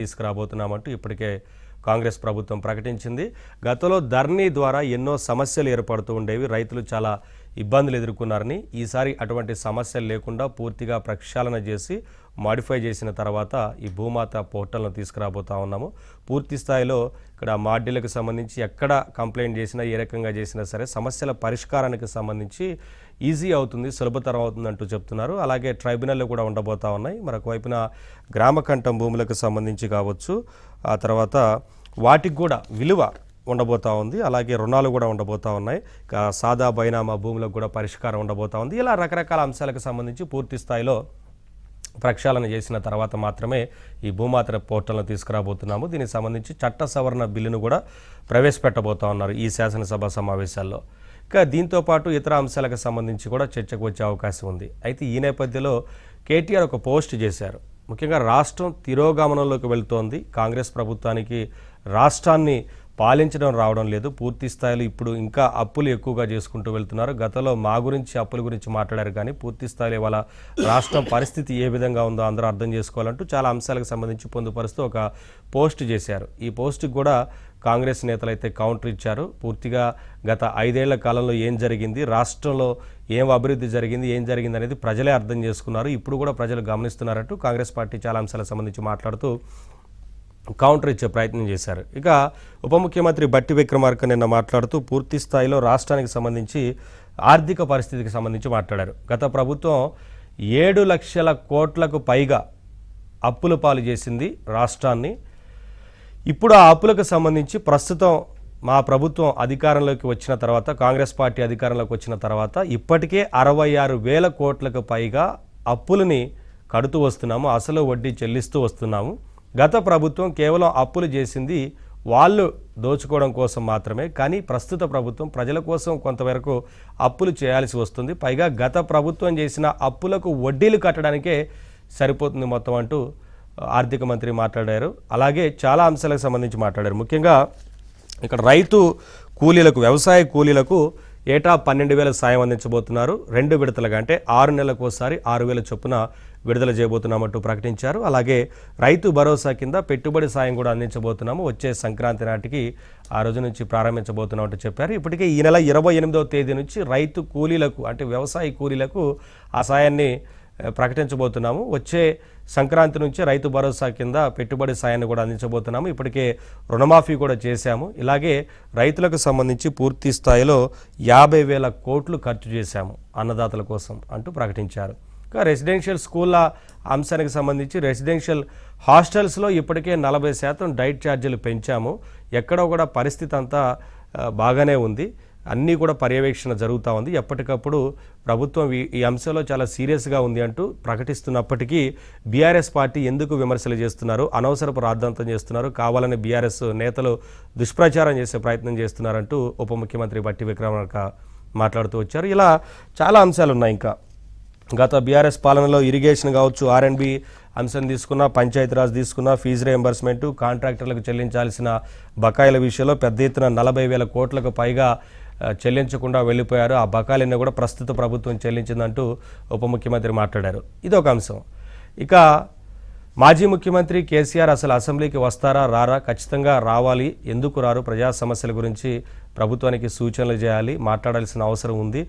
తీసుకురాబోతున్నామంటూ ఇప్పటికే కాంగ్రెస్ ప్రభుత్వం ప్రకటించింది. గతంలో ధర్నీ ద్వారా ఎన్నో సమస్యలు ఏర్పడుతూ ఉండేవి, రైతులు చాలా ఇబ్బందులు ఎదుర్కొన్నారని. ఈసారి అటువంటి సమస్యలు లేకుండా పూర్తిగా ప్రక్షాళన చేసి మాడిఫై చేసిన తర్వాత ఈ భూమాత పోర్టల్ను తీసుకురాబోతా ఉన్నాము. పూర్తి స్థాయిలో ఇక్కడ మార్డీలకు సంబంధించి ఎక్కడ కంప్లైంట్ చేసినా, ఏ రకంగా చేసినా సరే సమస్యల పరిష్కారానికి సంబంధించి ఈజీ అవుతుంది, సులభతరం అవుతుందంటూ చెప్తున్నారు. అలాగే ట్రైబ్యునల్లో కూడా ఉండబోతా ఉన్నాయి. మరొక వైపున గ్రామకంఠం భూములకు సంబంధించి కావచ్చు, ఆ తర్వాత వాటికి కూడా విలువ ఉండబోతూ ఉంది. అలాగే రుణాలు కూడా ఉండబోతూ ఉన్నాయి. సాదా బైనామా భూములకు కూడా పరిష్కారం ఉండబోతూ ఉంది. ఇలా రకరకాల అంశాలకు సంబంధించి పూర్తి స్థాయిలో ప్రక్షాళన చేసిన తర్వాత మాత్రమే ఈ భూమాత పోర్టల్ను తీసుకురాబోతున్నాము. దీనికి సంబంధించి చట్ట సవరణ బిల్లును కూడా ప్రవేశపెట్టబోతా ఉన్నారు ఈ శాసనసభ సమావేశాల్లో. ఇక దీంతోపాటు ఇతర అంశాలకు సంబంధించి కూడా చర్చకు వచ్చే అవకాశం ఉంది. అయితే ఈ నేపథ్యంలో కేటీఆర్ ఒక పోస్ట్ చేశారు. ముఖ్యంగా రాష్ట్రం తిరోగమనంలోకి వెళ్తోంది. కాంగ్రెస్ ప్రభుత్వానికి రాష్ట్రాన్ని పాలించడం రావడం లేదు. పూర్తి స్థాయిలో ఇప్పుడు ఇంకా అప్పులు ఎక్కువగా చేసుకుంటూ వెళ్తున్నారు. గతంలో మా గురించి అప్పుల గురించి మాట్లాడారు, కానీ పూర్తి స్థాయిలో ఇవాళ రాష్ట్రం పరిస్థితి ఏ విధంగా ఉందో అందరూ అర్థం చేసుకోవాలంటూ చాలా అంశాలకు సంబంధించి పొందుపరుస్తూ ఒక పోస్ట్ చేశారు. ఈ పోస్ట్కి కూడా కాంగ్రెస్ నేతలు అయితే కౌంటర్ ఇచ్చారు. పూర్తిగా గత 5 ఏళ్ల కాలంలో ఏం జరిగింది, రాష్ట్రంలో ఏం అభివృద్ధి జరిగింది, ఏం జరిగింది అనేది ప్రజలే అర్థం చేసుకున్నారు. ఇప్పుడు కూడా ప్రజలు గమనిస్తున్నారంటూ కాంగ్రెస్ పార్టీ చాలా అంశాలకు సంబంధించి మాట్లాడుతూ కౌంటర్ ఇచ్చే ప్రయత్నం చేశారు. ఇక ఉప ముఖ్యమంత్రి బట్టి విక్రమార్క నిన్న మాట్లాడుతూ పూర్తి స్థాయిలో రాష్ట్రానికి సంబంధించి ఆర్థిక పరిస్థితికి సంబంధించి మాట్లాడారు. గత ప్రభుత్వం 7 లక్షల కోట్లకు పైగా అప్పుల పాలు చేసింది రాష్ట్రాన్ని. ఇప్పుడు ఆ అప్పులకు సంబంధించి ప్రస్తుతం మా ప్రభుత్వం అధికారంలోకి వచ్చిన తర్వాత, కాంగ్రెస్ పార్టీ అధికారంలోకి వచ్చిన తర్వాత ఇప్పటికే 66,000 కోట్లకు పైగా అప్పులని కడుతూ వస్తున్నాము, అసలు వడ్డీ చెల్లిస్తూ వస్తున్నాము. గత ప్రభుత్వం కేవలం అప్పులు చేసింది వాళ్ళు దోచుకోవడం కోసం మాత్రమే, కానీ ప్రస్తుత ప్రభుత్వం ప్రజల కోసం కొంతవరకు అప్పులు చేయాల్సి వస్తుంది. పైగా గత ప్రభుత్వం చేసిన అప్పులకు వడ్డీలు కట్టడానికే సరిపోతుంది మొత్తం అంటూ ఆర్థిక మంత్రి మాట్లాడారు. అలాగే చాలా అంశాలకు సంబంధించి మాట్లాడారు. ముఖ్యంగా ఇక్కడ రైతు కూలీలకు, వ్యవసాయ కూలీలకు ఏటా 12,000 సాయం అందించబోతున్నారు. 2 విడతలుగా, అంటే 6 నెలలకు ఒకసారి 6,000 చొప్పున విడుదల చేయబోతున్నామంటూ ప్రకటించారు. అలాగే రైతు భరోసా కింద పెట్టుబడి సాయం కూడా అందించబోతున్నాము. వచ్చే సంక్రాంతి నాటికి ఆ రోజు నుంచి ప్రారంభించబోతున్నామంటూ చెప్పారు. ఇప్పటికే ఈ నెల 28వ తేదీ నుంచి రైతు కూలీలకు, అంటే వ్యవసాయ కూలీలకు ఆ సాయాన్ని ప్రకటించబోతున్నాము. వచ్చే సంక్రాంతి నుంచి రైతు భరోసా కింద పెట్టుబడి సాయాన్ని కూడా అందించబోతున్నాము. ఇప్పటికే రుణమాఫీ కూడా చేశాము. ఇలాగే రైతులకు సంబంధించి పూర్తి స్థాయిలో 50,000 కోట్లు ఖర్చు చేశాము అన్నదాతల కోసం అంటూ ప్రకటించారు. ఇంకా రెసిడెన్షియల్ స్కూళ్ళ అంశానికి సంబంధించి రెసిడెన్షియల్ హాస్టల్స్లో ఇప్పటికే 40% డైట్ ఛార్జీలు పెంచాము. ఎక్కడో కూడా పరిస్థితి అంతా బాగానే ఉంది, అన్నీ కూడా పర్యవేక్షణ జరుగుతూ ఉంది. ఎప్పటికప్పుడు ప్రభుత్వం ఈ అంశంలో చాలా సీరియస్గా ఉంది అంటూ ప్రకటిస్తున్నప్పటికీ బీఆర్ఎస్ పార్టీ ఎందుకు విమర్శలు చేస్తున్నారు, అనవసరపు రాద్ధాంతం చేస్తున్నారు, కావాలని బీఆర్ఎస్ నేతలు దుష్ప్రచారం చేసే ప్రయత్నం చేస్తున్నారంటూ ఉప ముఖ్యమంత్రి బట్టి విక్రమార్క మాట్లాడుతూ వచ్చారు. ఇలా చాలా అంశాలు ఉన్నాయి. ఇంకా గత బీఆర్ఎస్ పాలనలో ఇరిగేషన్ కావచ్చు, R&B అంశం తీసుకున్న, పంచాయతీరాజ్ తీసుకున్న, ఫీజు రియంబర్స్మెంటు, కాంట్రాక్టర్లకు చెల్లించాల్సిన బకాయిల విషయంలో పెద్ద ఎత్తున 40,000 కోట్లకు పైగా చెల్లించకుండా వెళ్ళిపోయారు. ఆ బకాయిలన్నీ కూడా ప్రస్తుత ప్రభుత్వం చెల్లించిందంటూ ఉప ముఖ్యమంత్రి మాట్లాడారు. ఇదొక అంశం. ఇక మాజీ ముఖ్యమంత్రి కేసీఆర్ అసలు అసెంబ్లీకి వస్తారా రారా? ఖచ్చితంగా రావాలి. ఎందుకు రారు? ప్రజా సమస్యల గురించి ప్రభుత్వానికి సూచనలు చేయాలి, మాట్లాడాల్సిన అవసరం ఉంది,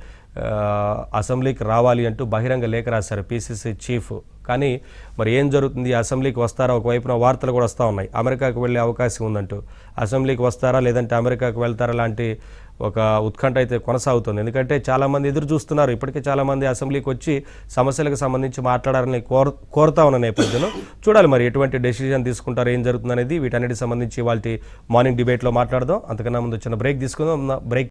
అసెంబ్లీకి రావాలి అంటూ బహిరంగ లేఖ రాశారు PCC చీఫ్. కానీ మరి ఏం జరుగుతుంది? అసెంబ్లీకి వస్తారా? ఒకవైపున వార్తలు కూడా వస్తూ ఉన్నాయి, అమెరికాకు వెళ్ళే అవకాశం ఉందంటూ. అసెంబ్లీకి వస్తారా లేదంటే అమెరికాకు వెళ్తారా లాంటి ఒక ఉత్కంఠ అయితే కొనసాగుతుంది. ఎందుకంటే చాలామంది ఎదురు చూస్తున్నారు. ఇప్పటికే చాలామంది అసెంబ్లీకి వచ్చి సమస్యలకు సంబంధించి మాట్లాడాలని కోరుతా ఉన్న నేపథ్యంలో చూడాలి మరి ఎటువంటి డెసిజన్ తీసుకుంటారు, ఏం జరుగుతుంది అనేది. వీటన్నిటికి సంబంధించి వాళ్ళ మార్నింగ్ డిబేట్లో మాట్లాడదాం. అంతకన్నా ముందు చిన్న బ్రేక్ తీసుకుందాం. బ్రేక్